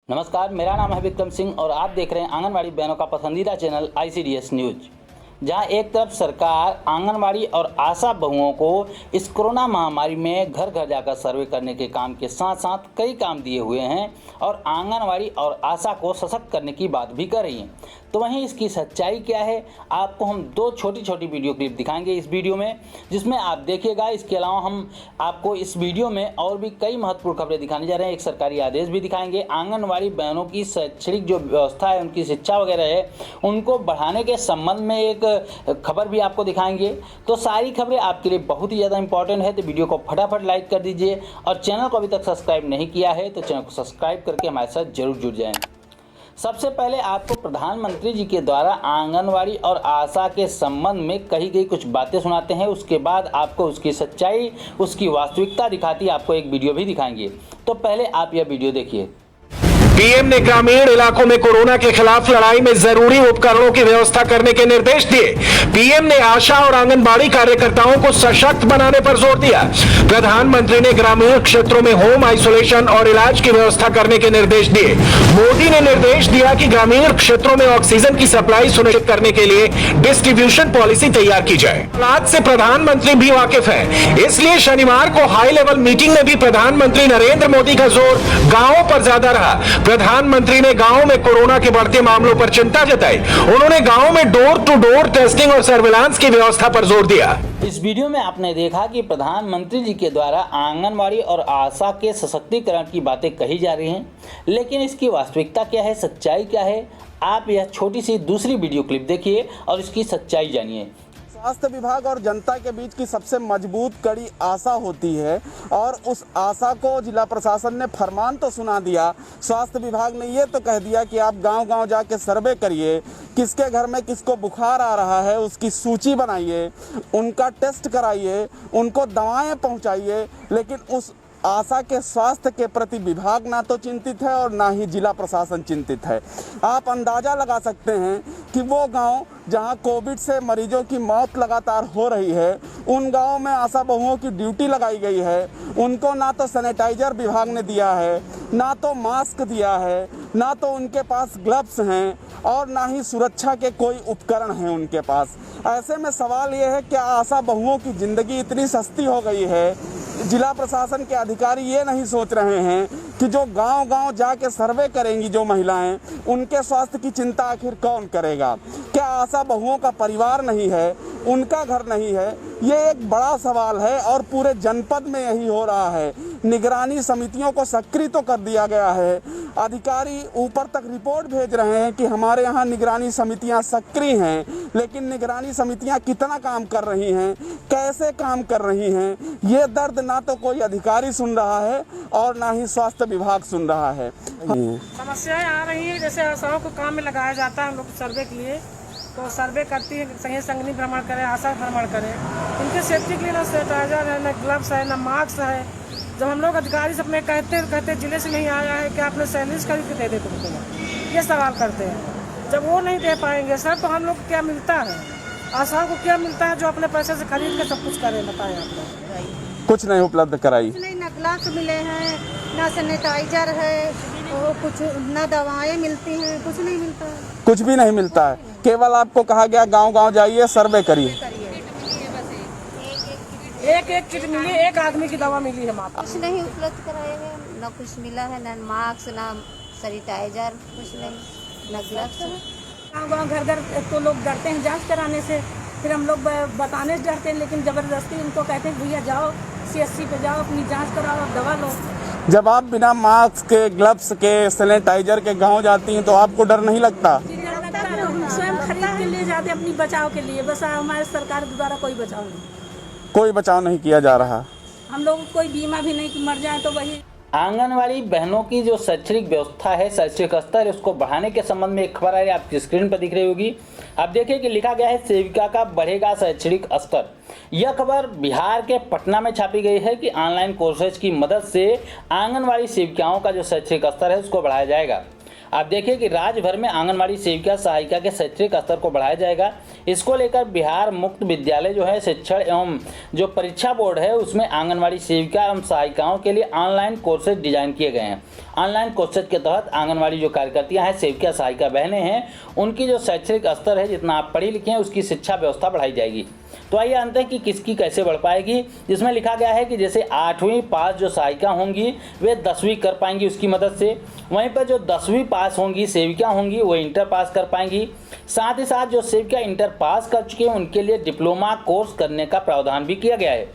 नमस्कार, मेरा नाम है विक्रम सिंह और आप देख रहे हैं आंगनवाड़ी बहनों का पसंदीदा चैनल ICDS न्यूज। जहां एक तरफ सरकार आंगनवाड़ी और आशा बहुओं को इस कोरोना महामारी में घर घर जाकर सर्वे करने के काम के साथ साथ कई काम दिए हुए हैं और आंगनवाड़ी और आशा को सशक्त करने की बात भी कर रही है, तो वहीं इसकी सच्चाई क्या है आपको हम दो छोटी छोटी वीडियो क्लिप दिखाएंगे इस वीडियो में, जिसमें आप देखिएगा। इसके अलावा हम आपको इस वीडियो में और भी कई महत्वपूर्ण खबरें दिखाने जा रहे हैं। एक सरकारी आदेश भी दिखाएंगे। आंगनवाड़ी बहनों की शैक्षणिक जो व्यवस्था है, उनकी शिक्षा वगैरह है, उनको बढ़ाने के संबंध में एक खबर भी आपको दिखाएंगे। तो सारी खबरें आपके लिए बहुत ही ज़्यादा इंपॉर्टेंट है, तो वीडियो को फटाफट लाइक कर दीजिए और चैनल को अभी तक सब्सक्राइब नहीं किया है तो चैनल को सब्सक्राइब करके हमारे साथ जरूर जुड़ जाएं। सबसे पहले आपको प्रधानमंत्री जी के द्वारा आंगनवाड़ी और आशा के संबंध में कही गई कुछ बातें सुनाते हैं। उसके बाद आपको उसकी सच्चाई, उसकी वास्तविकता दिखाती आपको एक वीडियो भी दिखाएंगे। तो पहले आप यह वीडियो देखिए। पीएम ने ग्रामीण इलाकों में कोरोना के खिलाफ लड़ाई में जरूरी उपकरणों की व्यवस्था करने के निर्देश दिए। पीएम ने आशा और आंगनबाड़ी कार्यकर्ताओं को सशक्त बनाने पर जोर दिया। प्रधानमंत्री ने ग्रामीण क्षेत्रों में होम आइसोलेशन और इलाज की व्यवस्था करने के निर्देश दिए। मोदी ने निर्देश दिया कि ग्रामीण क्षेत्रों में ऑक्सीजन की सप्लाई सुनिश्चित करने के लिए डिस्ट्रीब्यूशन पॉलिसी तैयार की जाए। हालात से प्रधानमंत्री भी वाकिफ है, इसलिए शनिवार को हाई लेवल मीटिंग में भी प्रधानमंत्री नरेंद्र मोदी का जोर गांवों पर ज्यादा रहा। प्रधानमंत्री ने गांवों में कोरोना के बढ़ते मामलों पर चिंता जताई। उन्होंने गांवों में डोर टू डोर टेस्टिंग और सर्विलांस की व्यवस्था पर जोर दिया। इस वीडियो में आपने देखा कि प्रधानमंत्री जी के द्वारा आंगनवाड़ी और आशा के सशक्तिकरण की बातें कही जा रही हैं, लेकिन इसकी वास्तविकता क्या है, सच्चाई क्या है, आप यह छोटी सी दूसरी वीडियो क्लिप देखिए और इसकी सच्चाई जानिए। स्वास्थ्य विभाग और जनता के बीच की सबसे मजबूत कड़ी आशा होती है और उस आशा को जिला प्रशासन ने फरमान तो सुना दिया। स्वास्थ्य विभाग ने ये तो कह दिया कि आप गांव-गांव जाके सर्वे करिए, किसके घर में किसको बुखार आ रहा है उसकी सूची बनाइए, उनका टेस्ट कराइए, उनको दवाएं पहुंचाइए, लेकिन उस आशा के स्वास्थ्य के प्रति विभाग ना तो चिंतित है और ना ही जिला प्रशासन चिंतित है। आप अंदाज़ा लगा सकते हैं कि वो गांव जहां कोविड से मरीजों की मौत लगातार हो रही है, उन गांवों में आशा बहुओं की ड्यूटी लगाई गई है। उनको ना तो सैनिटाइजर विभाग ने दिया है, ना तो मास्क दिया है, ना तो उनके पास ग्लव्स हैं और ना ही सुरक्षा के कोई उपकरण हैं उनके पास। ऐसे में सवाल ये है कि आशा बहुओं की ज़िंदगी इतनी सस्ती हो गई है, जिला प्रशासन के अधिकारी ये नहीं सोच रहे हैं कि जो गांव-गांव जाके सर्वे करेंगी जो महिलाएं, उनके स्वास्थ्य की चिंता आखिर कौन करेगा? क्या आशा बहुओं का परिवार नहीं है, उनका घर नहीं है? ये एक बड़ा सवाल है और पूरे जनपद में यही हो रहा है। निगरानी समितियों को सक्रिय तो कर दिया गया है, अधिकारी ऊपर तक रिपोर्ट भेज रहे हैं कि हमारे यहाँ निगरानी समितियाँ सक्रिय हैं, लेकिन निगरानी समितियाँ कितना काम कर रही हैं, कैसे काम कर रही हैं, ये दर्द ना तो कोई अधिकारी सुन रहा है और ना ही स्वास्थ्य विभाग सुन रहा है। समस्याएं आ रही हैं, जैसे आशाओं को काम में लगाया जाता है हम लोग सर्वे के लिए, तो सर्वे करती है, संगी संगनी भ्रमण करें, आशा भ्रमण करें, इनके सेफ्टी के लिए ना सैनिटाइजर है, ना ग्लव्स है, ना मास्क है। जब हम लोग अधिकारी से अपने कहते जिले से नहीं आया है कि आपने सैलरीज खरीद के दे दे तुमको, ये सवाल करते हैं। जब वो नहीं दे पाएंगे सर, तो हम लोग को क्या मिलता है, आशाओं को क्या मिलता है जो अपने पैसे से खरीद के सब कुछ करें? बताएं आप लोग। कुछ नहीं उपलब्ध कराई, नहीं, ना ग्लास मिले हैं, ना सैनिटाइजर है, और कुछ ना दवाएं मिलती हैं, कुछ नहीं मिलता है, कुछ भी नहीं मिलता है। केवल आपको कहा गया गांव-गांव जाइए, सर्वे करिए। एक किट मिली, एक आदमी की दवा मिली है माता। कुछ नहीं उपलब्ध कराए हैं, ना कुछ मिला है, ना मास्क, ना सैनिटाइजर, कुछ नहीं, ना ग्लव्स। गाँव घर घर तो लोग डरते हैं जांच कराने से, फिर हम लोग बताने से डरते हैं, लेकिन ज़बरदस्ती उनको कहते हैं भैया जाओ CSC पे जाओ, अपनी जांच कराओ, दवा लो। जब आप बिना मास्क के, ग्लव्स के, सैनिटाइजर के गांव जाती हैं तो आपको डर नहीं लगता? स्वयं खरीद के लिए जाते अपनी बचाव के लिए, बस हमारे सरकार के द्वारा कोई बचाव नहीं, कोई बचाव नहीं किया जा रहा। हम लोग को कोई बीमा भी नहीं कि मर जाए तो वही। आंगनवाड़ी बहनों की जो शैक्षणिक व्यवस्था है, शैक्षिक स्तर है, उसको बढ़ाने के संबंध में एक खबर आ रही है, आपकी स्क्रीन पर दिख रही होगी। आप देखिए कि लिखा गया है सेविका का बढ़ेगा शैक्षणिक स्तर। यह खबर बिहार के पटना में छापी गई है कि ऑनलाइन कोर्सेज की मदद से आंगनवाड़ी सेविकाओं का जो शैक्षणिक स्तर है उसको बढ़ाया जाएगा। आप देखिए कि राज्य भर में आंगनबाड़ी सेविका सहायिका के शैक्षणिक स्तर को बढ़ाया जाएगा। इसको लेकर बिहार मुक्त विद्यालय जो है शिक्षण एवं जो परीक्षा बोर्ड है उसमें आंगनबाड़ी सेविका एवं सहायिकाओं के लिए ऑनलाइन कोर्सेज डिजाइन किए गए हैं। ऑनलाइन कोर्सेज के तहत आंगनबाड़ी जो कार्यकर्तियां हैं, सेविका सहायिका बहनें हैं, उनकी जो शैक्षणिक स्तर है, जितना आप पढ़ी लिखे हैं उसकी शिक्षा व्यवस्था बढ़ाई जाएगी। तो आइए जानते हैं कि किसकी कैसे बढ़ पाएगी। जिसमें लिखा गया है कि जैसे 8वीं पास जो सहायिका होंगी वे 10वीं कर पाएंगी उसकी मदद से। वहीं पर जो 10वीं पास होंगी सेविका होंगी वो इंटर पास कर पाएंगी। साथ ही साथ जो सेविका इंटर पास कर चुके हैं उनके लिए डिप्लोमा कोर्स करने का प्रावधान भी किया गया है।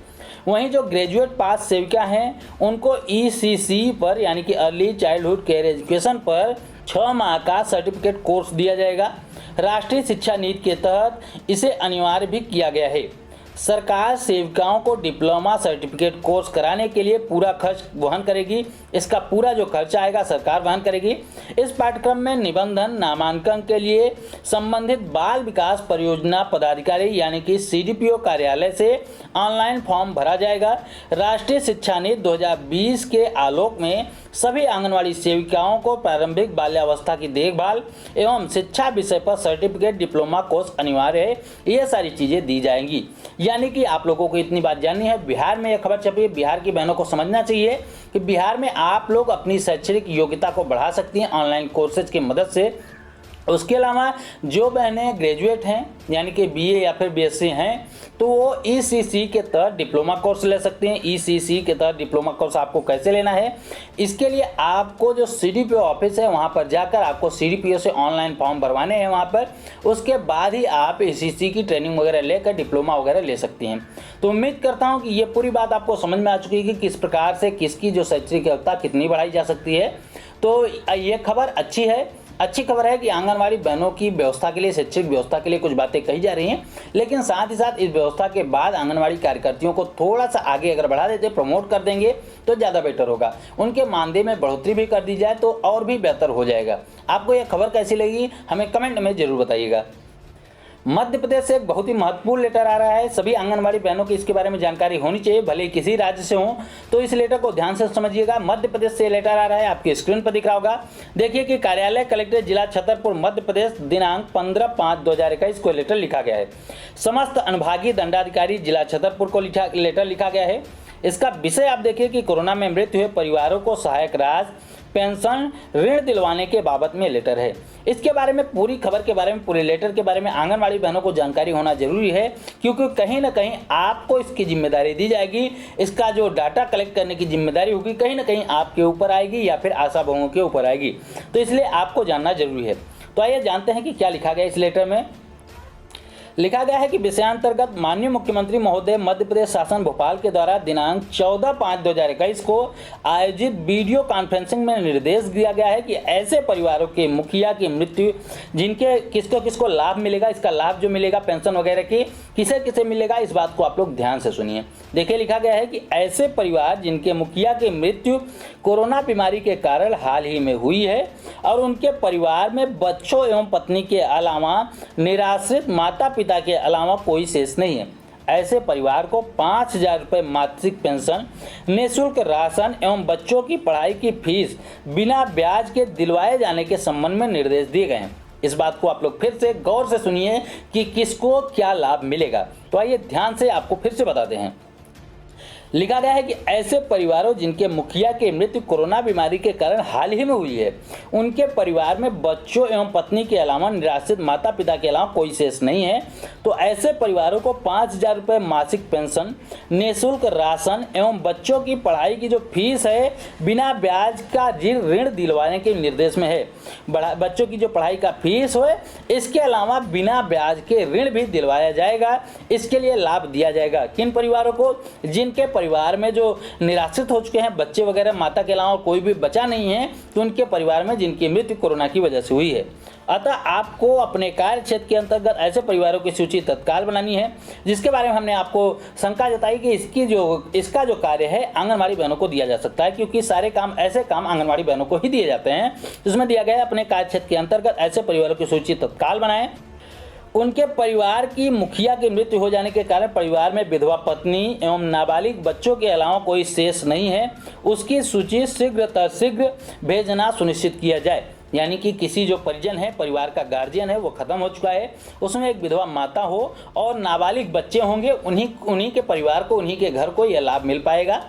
वहीं जो ग्रेजुएट पास सेविका हैं उनको ECC पर यानी कि अर्ली चाइल्डहुड केयर एजुकेशन पर 6 माह का सर्टिफिकेट कोर्स दिया जाएगा। राष्ट्रीय शिक्षा नीति के तहत इसे अनिवार्य भी किया गया है। सरकार सेविकाओं को डिप्लोमा सर्टिफिकेट कोर्स कराने के लिए पूरा खर्च वहन करेगी। इसका पूरा जो खर्चा आएगा सरकार वहन करेगी। इस पाठ्यक्रम में निबंधन नामांकन के लिए संबंधित बाल विकास परियोजना पदाधिकारी यानी कि CDPO कार्यालय से ऑनलाइन फॉर्म भरा जाएगा। राष्ट्रीय शिक्षा नीति 2020 के आलोक में सभी आंगनवाड़ी सेविकाओं को प्रारंभिक बाल्यावस्था की देखभाल एवं शिक्षा विषय पर सर्टिफिकेट डिप्लोमा कोर्स अनिवार्य है। ये सारी चीज़ें दी जाएंगी। यानी कि आप लोगों को इतनी बात जाननी है, बिहार में यह खबर छपी है। बिहार की बहनों को समझना चाहिए कि बिहार में आप लोग अपनी शैक्षणिक योग्यता को बढ़ा सकती हैं ऑनलाइन कोर्सेज की मदद से। उसके अलावा जो बहनें ग्रेजुएट हैं यानी कि BA या फिर BSc हैं तो वो ECC के तहत डिप्लोमा कोर्स ले सकते हैं। ECC के तहत डिप्लोमा कोर्स आपको कैसे लेना है, इसके लिए आपको जो CDPO ऑफिस है वहाँ पर जाकर आपको CDPO से ऑनलाइन फॉर्म भरवाने हैं वहाँ पर। उसके बाद ही आप ECC की ट्रेनिंग वगैरह लेकर डिप्लोमा वगैरह ले सकती हैं। तो उम्मीद करता हूँ कि ये पूरी बात आपको समझ में आ चुकी है कि किस प्रकार से किसकी जो शैक्षणिक योग्यता कितनी बढ़ाई जा सकती है। तो ये खबर अच्छी है। अच्छी खबर है कि आंगनवाड़ी बहनों की व्यवस्था के लिए, शैक्षिक व्यवस्था के लिए कुछ बातें कही जा रही हैं, लेकिन साथ ही साथ इस व्यवस्था के बाद आंगनवाड़ी कार्यकर्तियों को थोड़ा सा आगे अगर बढ़ा देते, प्रमोट कर देंगे तो ज़्यादा बेटर होगा। उनके मानदेय में बढ़ोतरी भी कर दी जाए तो और भी बेहतर हो जाएगा। आपको यह खबर कैसी लगी हमें कमेंट में ज़रूर बताइएगा। मध्य प्रदेश से एक बहुत ही महत्वपूर्ण लेटर आ रहा है। सभी आंगनवाड़ी बहनों की इसके बारे में जानकारी होनी चाहिए, भले ही किसी राज्य से हो। तो इस लेटर को ध्यान से समझिएगा। मध्य प्रदेश से लेटर आ रहा है, आपकी स्क्रीन पर दिख रहा होगा। देखिए कि कार्यालय कलेक्टर जिला छतरपुर मध्य प्रदेश दिनांक 15/5/2021 को लेटर लिखा गया है। समस्त अनुभागीय दंडाधिकारी जिला छतरपुर को लेटर लिखा गया है। इसका विषय आप देखिए कि कोरोना में मृत्यु हुए परिवारों को सहायक राशि, पेंशन, ऋण दिलवाने के बाबत में लेटर है। इसके बारे में पूरी खबर के बारे में, पूरे लेटर के बारे में आंगनवाड़ी बहनों को जानकारी होना जरूरी है, क्योंकि कहीं ना कहीं आपको इसकी जिम्मेदारी दी जाएगी। इसका जो डाटा कलेक्ट करने की जिम्मेदारी होगी कहीं ना कहीं आपके ऊपर आएगी या फिर आशा बहुओं के ऊपर आएगी। तो इसलिए आपको जानना जरूरी है। तो आइए जानते हैं कि क्या लिखा गया इस लेटर में। लिखा गया है कि विषयांतर्गत माननीय मुख्यमंत्री महोदय मध्य प्रदेश शासन भोपाल के द्वारा दिनांक 14/5/2021 को आयोजित वीडियो कॉन्फ्रेंसिंग में निर्देश दिया गया है कि ऐसे परिवारों के मुखिया की मृत्यु जिनके किसको लाभ मिलेगा, इसका लाभ जो मिलेगा पेंशन वगैरह की किसे किसे मिलेगा, इस बात को आप लोग ध्यान से सुनिए। देखिए लिखा गया है कि ऐसे परिवार जिनके मुखिया की मृत्यु कोरोना बीमारी के कारण हाल ही में हुई है और उनके परिवार में बच्चों एवं पत्नी के अलावा निराश्रित माता पिता के अलावा कोई शेष नहीं है, ऐसे परिवार को 5,000 रुपये मासिक पेंशन, निःशुल्क राशन एवं बच्चों की पढ़ाई की फीस बिना ब्याज के दिलवाए जाने के संबंध में निर्देश दिए गए हैं। इस बात को आप लोग फिर से गौर से सुनिए कि किसको क्या लाभ मिलेगा। तो आइए ध्यान से आपको फिर से बताते हैं। लिखा गया है कि ऐसे परिवारों जिनके मुखिया की मृत्यु कोरोना बीमारी के कारण हाल ही में हुई है, उनके परिवार में बच्चों एवं पत्नी के अलावा निराश्रित माता पिता के अलावा कोई शेष नहीं है, तो ऐसे परिवारों को 5,000 रुपये मासिक पेंशन, निःशुल्क राशन एवं बच्चों की पढ़ाई की जो फीस है बिना ब्याज का ऋण दिलवाने के निर्देश में है। बच्चों की जो पढ़ाई का फीस हो इसके अलावा बिना ब्याज के ऋण भी दिलवाया जाएगा। इसके लिए लाभ दिया जाएगा किन परिवारों को, जिनके परिवार में जो निराश्रित हो चुके हैं, बच्चे वगैरह माता के अलावा कोई भी बचा नहीं है, तो उनके परिवार में जिनकी मृत्यु कोरोना की वजह से हुई है। अतः आपको अपने कार्य क्षेत्र के अंतर्गत ऐसे परिवारों की सूची तत्काल बनानी है, जिसके बारे में हमने आपको शंका जताई कि इसका जो कार्य है आंगनवाड़ी बहनों को दिया जा सकता है, क्योंकि सारे काम ऐसे काम आंगनवाड़ी बहनों को ही दिए जाते हैं। जिसमें दिया गया है अपने कार्य क्षेत्र के अंतर्गत ऐसे परिवारों की सूची तत्काल बनाएं। उनके परिवार की मुखिया की मृत्यु हो जाने के कारण परिवार में विधवा पत्नी एवं नाबालिग बच्चों के अलावा कोई शेष नहीं है, उसकी सूची शीघ्र भेजना सुनिश्चित किया जाए। यानी कि किसी जो परिजन है, परिवार का गार्जियन है, वो खत्म हो चुका है, उसमें एक विधवा माता हो और नाबालिग बच्चे होंगे, उन्हीं के परिवार को, उन्हीं के घर को यह लाभ मिल पाएगा।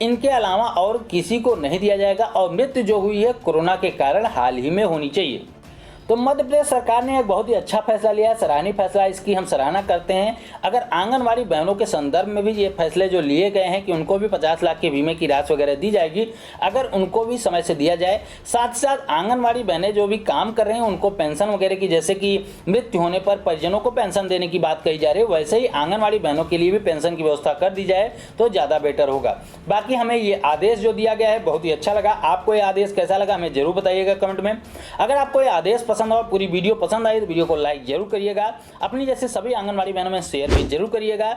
इनके अलावा और किसी को नहीं दिया जाएगा और मृत्यु जो हुई है कोरोना के कारण हाल ही में होनी चाहिए। तो मध्य प्रदेश सरकार ने एक बहुत ही अच्छा फैसला लिया है, सराहनीय फैसला, इसकी हम सराहना करते हैं। अगर आंगनवाड़ी बहनों के संदर्भ में भी ये फैसले जो लिए गए हैं कि उनको भी 50 लाख के बीमे की राशि वगैरह दी जाएगी, अगर उनको भी समय से दिया जाए, साथ साथ आंगनवाड़ी बहनें जो भी काम कर रहे हैं उनको पेंशन वगैरह की, जैसे कि मृत्यु होने पर परिजनों को पेंशन देने की बात कही जा रही है, वैसे ही आंगनवाड़ी बहनों के लिए भी पेंशन की व्यवस्था कर दी जाए तो ज़्यादा बेटर होगा। बाकी हमें ये आदेश जो दिया गया है बहुत ही अच्छा लगा। आपको ये आदेश कैसा लगा हमें जरूर बताइएगा कमेंट में। अगर आपको ये आदेश पसंद हो, पूरी वीडियो पसंद आई तो वीडियो को लाइक जरूर करिएगा, अपनी जैसे सभी आंगनवाड़ी बहनों में शेयर भी जरूर करिएगा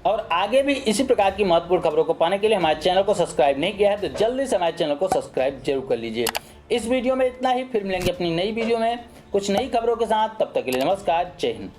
और आगे भी इसी प्रकार की महत्वपूर्ण खबरों को पाने के लिए हमारे चैनल को सब्सक्राइब नहीं किया है तो जल्दी से हमारे चैनल को सब्सक्राइब जरूर कर लीजिए। इस वीडियो में इतना ही, फिर मिलेंगे अपनी नई वीडियो में कुछ नई खबरों के साथ। तब तक के लिए नमस्कार, जय हिंद।